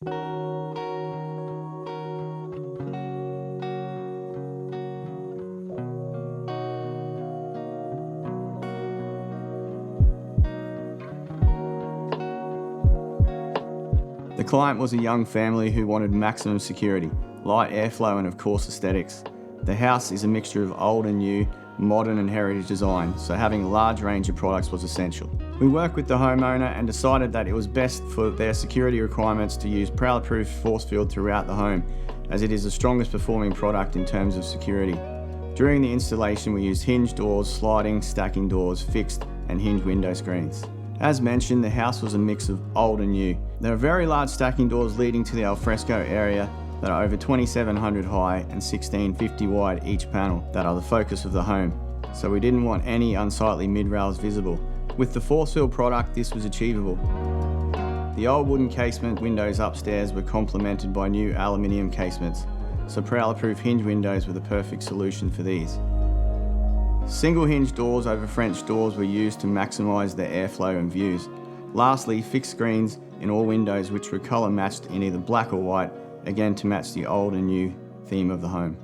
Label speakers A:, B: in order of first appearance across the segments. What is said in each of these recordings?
A: The client was a young family who wanted maximum security, light airflow and of course aesthetics. The house is a mixture of old and new, modern and heritage design, so having a large range of products was essential. We worked with the homeowner and decided that it was best for their security requirements to use Prowler Proof ForceField throughout the home, as it is the strongest performing product in terms of security. During the installation we used hinge doors, sliding, stacking doors, fixed and hinge window screens. As mentioned, the house was a mix of old and new. There are very large stacking doors leading to the alfresco area that are over 2,700 high and 1650 wide each panel that are the focus of the home, so we didn't want any unsightly mid-rails visible. With the ForceField product, this was achievable. The old wooden casement windows upstairs were complemented by new aluminium casements, so Prowler Proof hinge windows were the perfect solution for these. Single hinge doors over French doors were used to maximise their airflow and views. Lastly, fixed screens in all windows which were colour matched in either black or white, again to match the old and new theme of the home.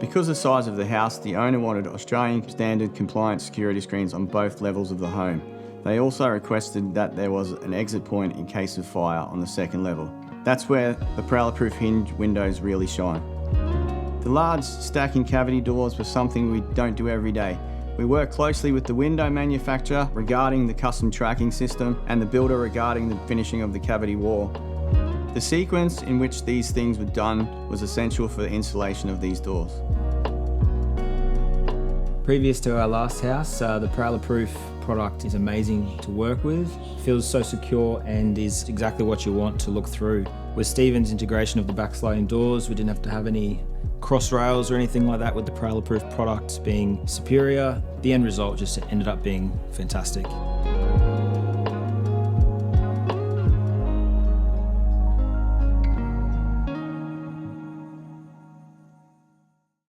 A: Because of the size of the house, the owner wanted Australian standard compliant security screens on both levels of the home. They also requested that there was an exit point in case of fire on the second level. That's where the Prowler Proof hinge windows really shine. The large stacking cavity doors were something we don't do every day. We work closely with the window manufacturer regarding the custom tracking system and the builder regarding the finishing of the cavity wall. The sequence in which these things were done was essential for the installation of these doors.
B: Previous to our last house, the Prowler Proof product is amazing to work with. Feels so secure and is exactly what you want to look through. With Stephen's integration of the backsliding doors, we didn't have to have any cross rails or anything like that with the Prowler Proof product being superior. The end result just ended up being fantastic.